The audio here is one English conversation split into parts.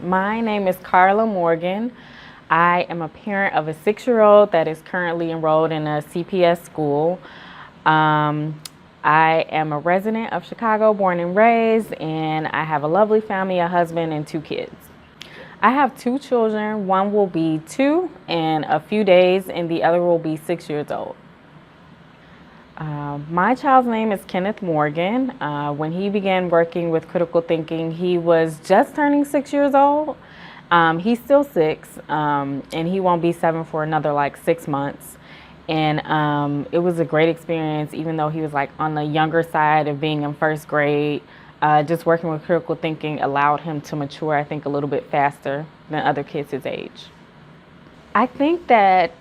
My name is Carla Morgan. I am a parent of a 6-year-old that is currently enrolled in a CPS school. Um, I am a resident of Chicago, born and raised, and I have a lovely family, a husband, and 2 kids. I have 2 children. One will be 2 in a few days, and the other will be 6 years old. My child's name is Kenneth Morgan. When he began working with critical thinking, he was just turning 6 years old. He's still 6, and he won't be 7 for another like 6 months. And it was a great experience, even though he was like on the younger side of being in 1st grade. Just working with critical thinking allowed him to mature, I think, a little bit faster than other kids his age. I think that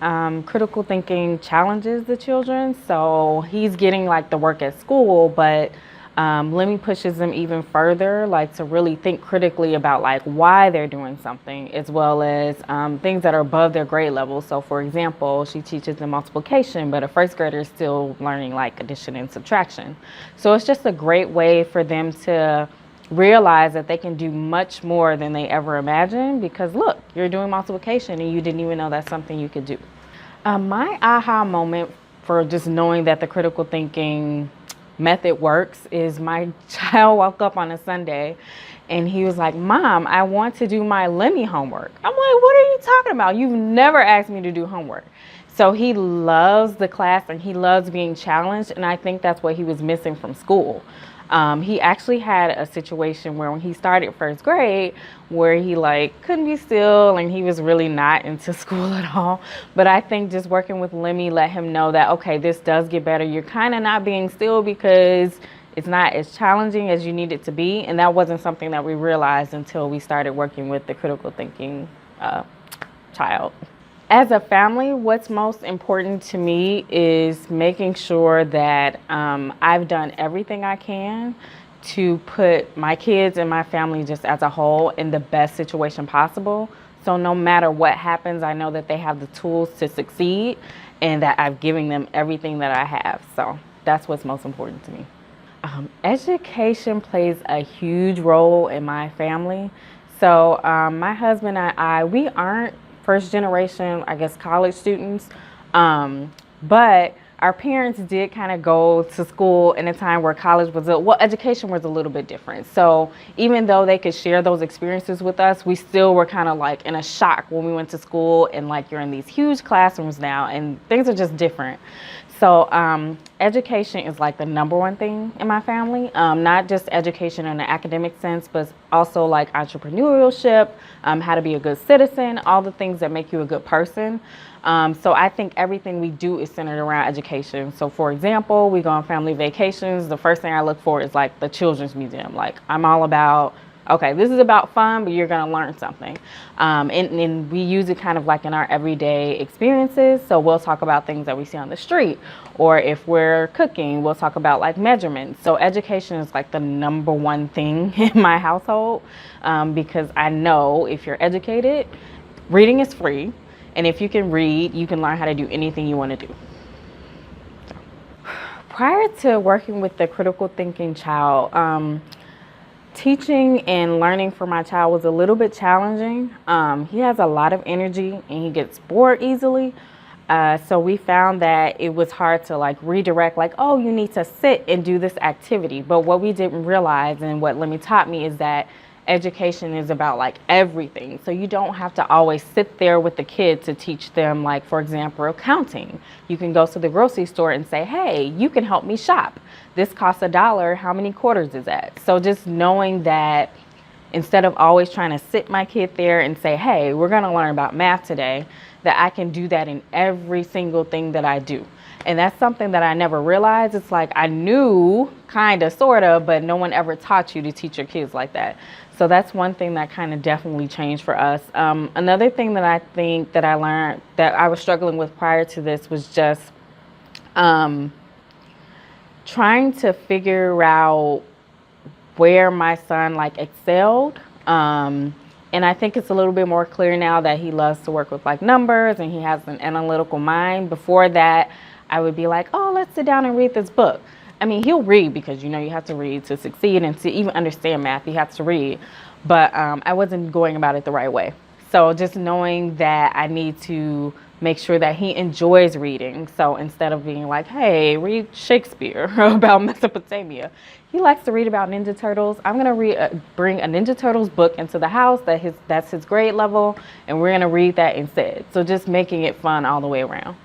critical thinking challenges the children. So he's getting like the work at school, but Lemi pushes them even further, like to really think critically about like why they're doing something, as well as things that are above their grade level. So for example, she teaches them multiplication, but a 1st grader is still learning like addition and subtraction. So it's just a great way for them to realize that they can do much more than they ever imagined, because look, you're doing multiplication and you didn't even know that's something you could do. My aha moment for just knowing that the critical thinking method works is my child woke up on a Sunday and he was like, "Mom, I want to do my Lemi homework." I'm like, "What are you talking about? You've never asked me to do homework." So he loves the class and he loves being challenged, and I think that's what he was missing from school. He actually had a situation where when he started 1st grade where he like couldn't be still and he was really not into school at all. But I think just working with Lemi let him know that, okay, this does get better. You're kind of not being still because it's not as challenging as you need it to be. And that wasn't something that we realized until we started working with the critical thinking child. As a family, what's most important to me is making sure that I've done everything I can to put my kids and my family just as a whole in the best situation possible. So no matter what happens, I know that they have the tools to succeed and that I've given them everything that I have. So that's what's most important to me. Education plays a huge role in my family. So my husband and I, we aren't 1st generation, I guess, college students. But our parents did kind of go to school in a time where college was, education was a little bit different. So even though they could share those experiences with us, we still were kind of like in a shock when we went to school and like you're in these huge classrooms now and things are just different. So education is like the #1 thing in my family, not just education in an academic sense, but also like entrepreneurship, how to be a good citizen, all the things that make you a good person. So I think everything we do is centered around education. So for example, we go on family vacations. The first thing I look for is like the children's museum. Like I'm all about, okay, this is about fun, but you're going to learn something. And we use it kind of like in our everyday experiences. So we'll talk about things that we see on the street, or if we're cooking, we'll talk about like measurements. So education is like the #1 thing in my household, because I know if you're educated, reading is free. And if you can read, you can learn how to do anything you want to do. Prior to working with the critical thinking child, teaching and learning for my child was a little bit challenging. He has a lot of energy and he gets bored easily. So we found that it was hard to like redirect, like, oh, you need to sit and do this activity. But what we didn't realize, and what Lemi taught me, is that education is about like everything. So you don't have to always sit there with the kids to teach them, like, for example, accounting. You can go to the grocery store and say, hey, you can help me shop. This costs $1. How many quarters is that? So just knowing that instead of always trying to sit my kid there and say, hey, we're going to learn about math today, that I can do that in every single thing that I do. And that's something that I never realized. It's like I knew kind of, sort of, but no one ever taught you to teach your kids like that. So that's one thing that kind of definitely changed for us. Another thing that I think that I learned that I was struggling with prior to this was just trying to figure out where my son like excelled. And I think it's a little bit more clear now that he loves to work with like numbers and he has an analytical mind. Before that, I would be like, oh, let's sit down and read this book. I mean, he'll read because, you know, you have to read to succeed, and to even understand math, you have to read. but I wasn't going about it the right way. So just knowing that I need to make sure that he enjoys reading. So instead of being like, hey, read Shakespeare about Mesopotamia, he likes to read about Ninja Turtles. I'm going to bring a Ninja Turtles book into the house that's his grade level, and we're going to read that instead. So just making it fun all the way around.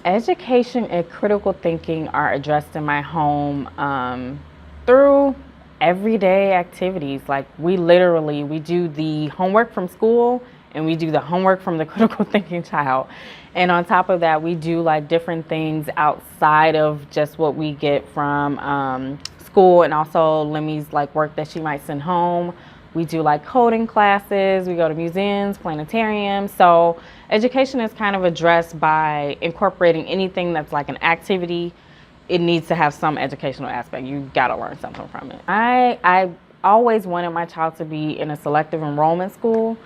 Education and critical thinking are addressed in my home through everyday activities. Like we do the homework from school and we do the homework from the critical thinking child. And on top of that, we do like different things outside of just what we get from school, and also Lemi's like work that she might send home. We do like coding classes, we go to museums, planetariums. So education is kind of addressed by incorporating anything that's like an activity. It needs to have some educational aspect. You gotta learn something from it. I always wanted my child to be in a selective enrollment school.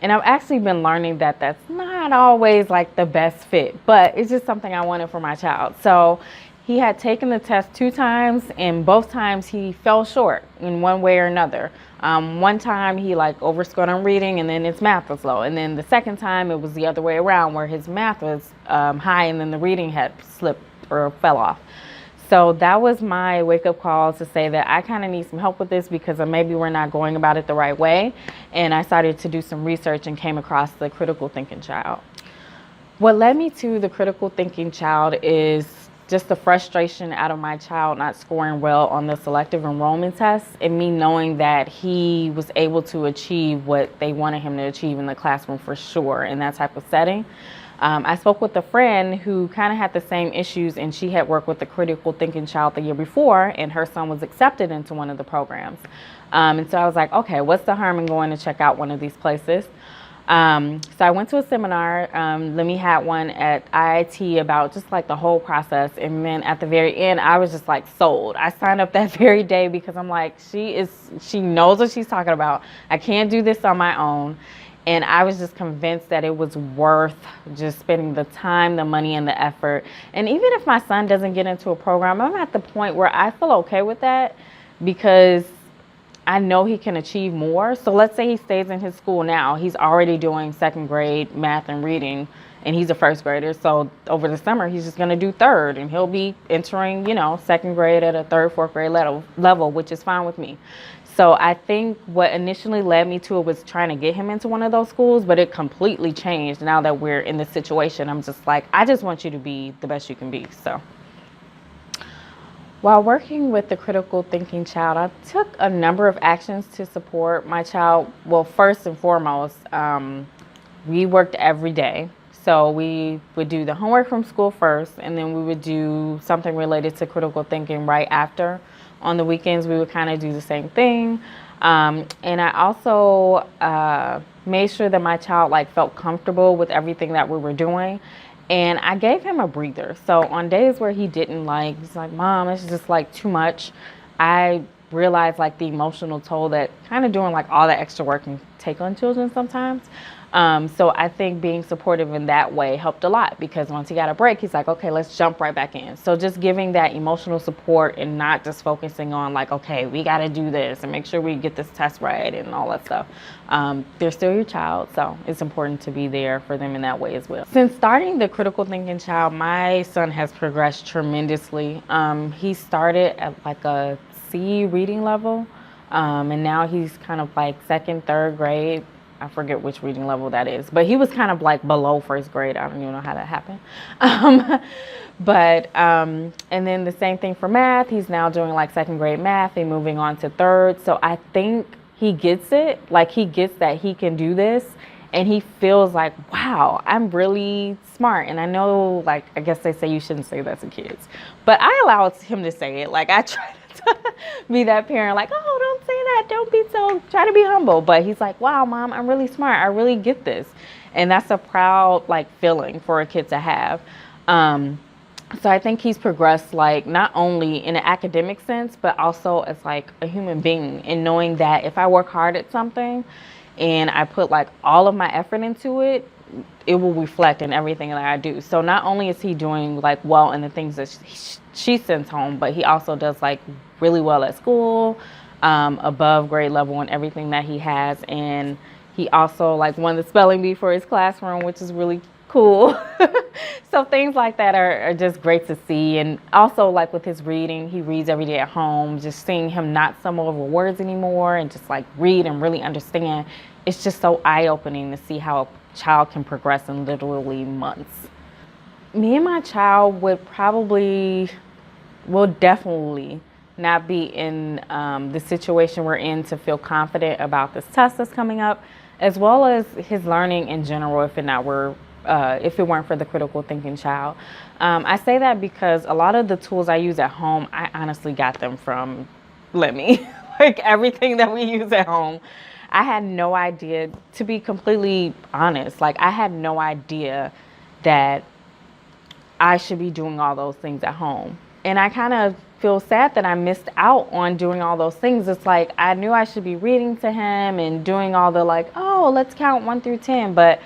And I've actually been learning that that's not always like the best fit, but it's just something I wanted for my child. So he had taken the test 2 times, and both times he fell short in one way or another. One time he like overscored on reading, and then his math was low. And then the second time it was the other way around, where his math was high and then the reading had slipped or fell off. So that was my wake-up call to say that I kind of need some help with this, because maybe we're not going about it the right way. And I started to do some research and came across the critical thinking child. What led me to the critical thinking child is just the frustration out of my child not scoring well on the selective enrollment test, and me knowing that he was able to achieve what they wanted him to achieve in the classroom for sure in that type of setting. I spoke with a friend who kind of had the same issues, and she had worked with the critical thinking child the year before, and her son was accepted into one of the programs. And so I was like, okay, what's the harm in going to check out one of these places? So I went to a seminar. Lemi had one at IIT about just like the whole process. And then at the very end, I was just like sold. I signed up that very day because I'm like, she knows what she's talking about. I can't do this on my own. And I was just convinced that it was worth just spending the time, the money, and the effort. And even if my son doesn't get into a program, I'm at the point where I feel okay with that, because I know he can achieve more. So let's say he stays in his school now. He's already doing 2nd grade math and reading, and he's a 1st grader. So over the summer, he's just going to do 3rd, and he'll be entering, 2nd grade at a 3rd, 4th grade level, which is fine with me. So I think what initially led me to it was trying to get him into one of those schools, but it completely changed now that we're in this situation. I'm just like, I just want you to be the best you can be. So while working with the critical thinking child, I took a number of actions to support my child. Well, first and foremost, we worked every day. So we would do the homework from school first, and then we would do something related to critical thinking right after. On the weekends, we would kind of do the same thing. And I also made sure that my child felt comfortable with everything that we were doing. And I gave him a breather. So on days where he didn't he's like, Mom, it's just too much. I realized the emotional toll that kind of doing all the extra work can take on children sometimes. So I think being supportive in that way helped a lot, because once he got a break, he's like, okay, let's jump right back in. So just giving that emotional support and not just focusing on okay, we got to do this and make sure we get this test right and all that stuff. They're still your child, so it's important to be there for them in that way as well. Since starting the critical thinking child, my son has progressed tremendously. He started at a C reading level, and now he's kind of 2nd, 3rd grade. I forget which reading level that is, but he was kind of below 1st grade. I don't even know how that happened. And then the same thing for math. He's now doing 2nd grade math and moving on to 3rd. So I think he gets it. He gets that he can do this, and he feels wow, I'm really smart. And I know, I guess they say you shouldn't say that to kids, but I allow him to say it. I try to be that parent, oh, don't say that. Don't be so, try to be humble. But he's like, wow, Mom, I'm really smart. I really get this. And that's a proud, feeling for a kid to have. So I think he's progressed, not only in an academic sense, but also as a human being, and knowing that if I work hard at something and I put all of my effort into it, it will reflect in everything that I do. So not only is he doing like well in the things that she sends home, but he also does like really well at school, above grade level in everything that he has. And he also like won the spelling bee for his classroom, which is really cool. So things like that are just great to see. And also like with his reading, he reads every day at home. Just seeing him not stumble over words anymore and just like read and really understand, it's just so eye-opening to see how a child can progress in literally months. Me and my child will definitely not be in the situation we're in to feel confident about this test that's coming up, as well as his learning in general if it weren't for the critical thinking child. I say that because a lot of the tools I use at home, I honestly got them from Lemi. Like everything that we use at home, I had no idea, to be completely honest, like I had no idea that I should be doing all those things at home. And I kind of feel sad that I missed out on doing all those things. It's like I knew I should be reading to him and doing all the like, oh, let's count 1 through 10, but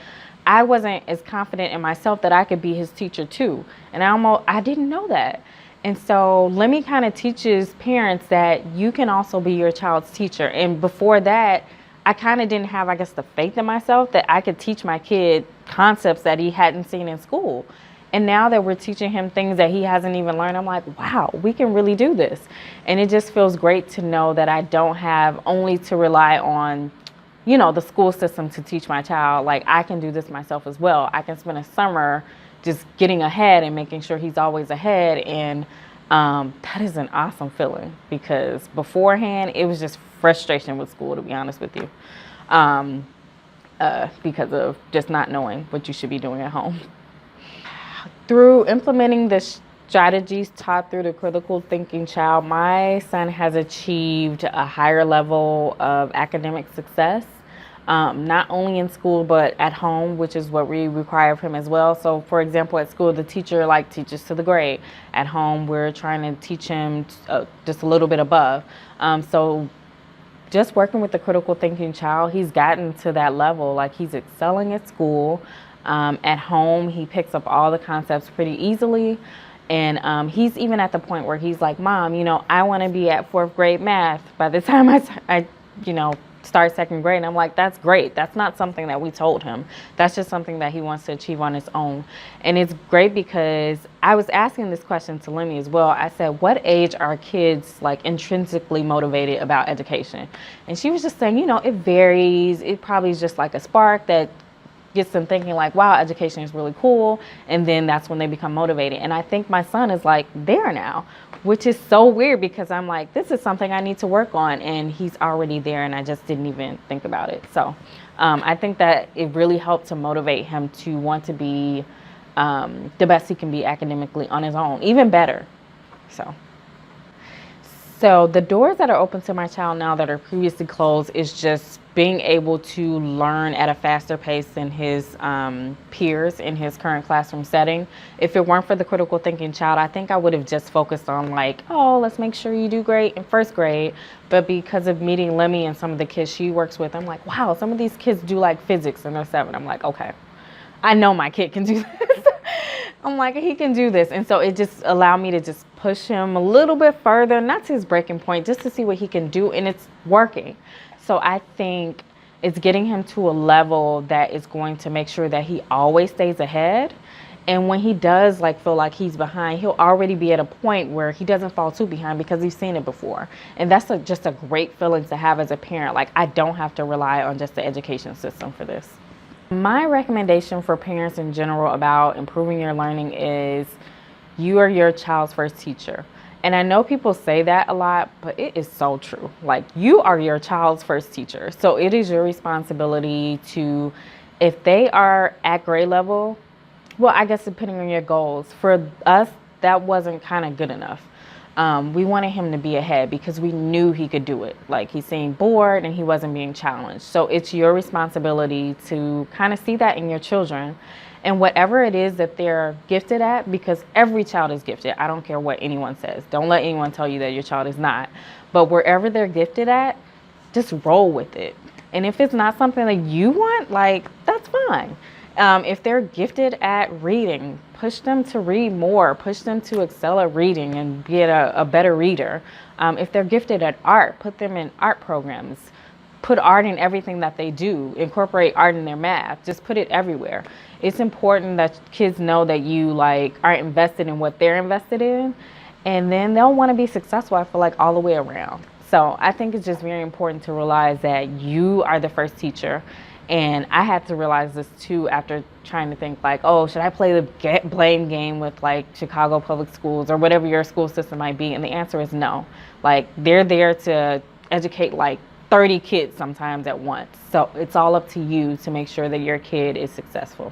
I wasn't as confident in myself that I could be his teacher too. And I didn't know that. And so Lemi kind of teaches parents that you can also be your child's teacher. And before that, I kind of didn't have, I guess, the faith in myself that I could teach my kid concepts that he hadn't seen in school. And now that we're teaching him things that he hasn't even learned, I'm like, wow, we can really do this. And it just feels great to know that I don't have only to rely on, you know, the school system to teach my child. Like I can do this myself as well. I can spend a summer just getting ahead and making sure he's always ahead. And that is an awesome feeling, because beforehand it was just frustration with school, to be honest with you, because of just not knowing what you should be doing at home. Through implementing the strategies taught through the critical thinking child, my son has achieved a higher level of academic success, not only in school but at home, which is what we require of him as well. So for example, at school the teacher teaches to the grade. At home we're trying to teach him just a little bit above. So just working with the critical thinking child, he's gotten to that level. Like he's excelling at school. At home he picks up all the concepts pretty easily. And he's even at the point where he's like, Mom, you know, I want to be at 4th grade math by the time I start 2nd grade. And I'm like, that's great. That's not something that we told him. That's just something that he wants to achieve on his own. And it's great because I was asking this question to Lemi as well. I said, what age are kids like intrinsically motivated about education? And she was just saying, you know, it varies. It probably is just like a spark that gets them thinking like, wow, education is really cool. And then that's when they become motivated. And I think my son is like there now, which is so weird because I'm like, this is something I need to work on. And he's already there and I just didn't even think about it. So I think that it really helped to motivate him to want to be the best he can be academically on his own, even better. So the doors that are open to my child now that are previously closed is just being able to learn at a faster pace than his peers in his current classroom setting. If it weren't for the critical thinking child, I think I would have just focused on like, oh, let's make sure you do great in 1st grade. But because of meeting Lemi and some of the kids she works with, I'm like, wow, some of these kids do like physics and they're 7. I'm like, okay, I know my kid can do this. I'm like, he can do this. And so it just allowed me to just push him a little bit further, not to his breaking point, just to see what he can do. And it's working. So I think it's getting him to a level that is going to make sure that he always stays ahead. And when he does like feel like he's behind, he'll already be at a point where he doesn't fall too behind because he's seen it before. And that's just a great feeling to have as a parent. Like I don't have to rely on just the education system for this. My recommendation for parents in general about improving your learning is you are your child's first teacher. And I know people say that a lot, but it is so true. Like you are your child's first teacher. So it is your responsibility to, if they are at grade level, well, I guess depending on your goals. For us, that wasn't kind of good enough. We wanted him to be ahead because we knew he could do it. Like he seemed bored and he wasn't being challenged. So it's your responsibility to kind of see that in your children. And whatever it is that they're gifted at, because every child is gifted. I don't care what anyone says. Don't let anyone tell you that your child is not. But wherever they're gifted at, just roll with it. And if it's not something that you want, like, that's fine. If they're gifted at reading, push them to read more, push them to excel at reading and be a better reader. If they're gifted at art, put them in art programs. Put art in everything that they do. Incorporate art in their math. Just put it everywhere. It's important that kids know that you like are invested in what they're invested in, and then they'll want to be successful, I feel like, all the way around. So I think it's just very important to realize that you are the first teacher. And I had to realize this too after trying to think like, oh, should I play the blame game with like Chicago public schools or whatever your school system might be? And the answer is no. Like, they're there to educate like 30 kids sometimes at once. So it's all up to you to make sure that your kid is successful.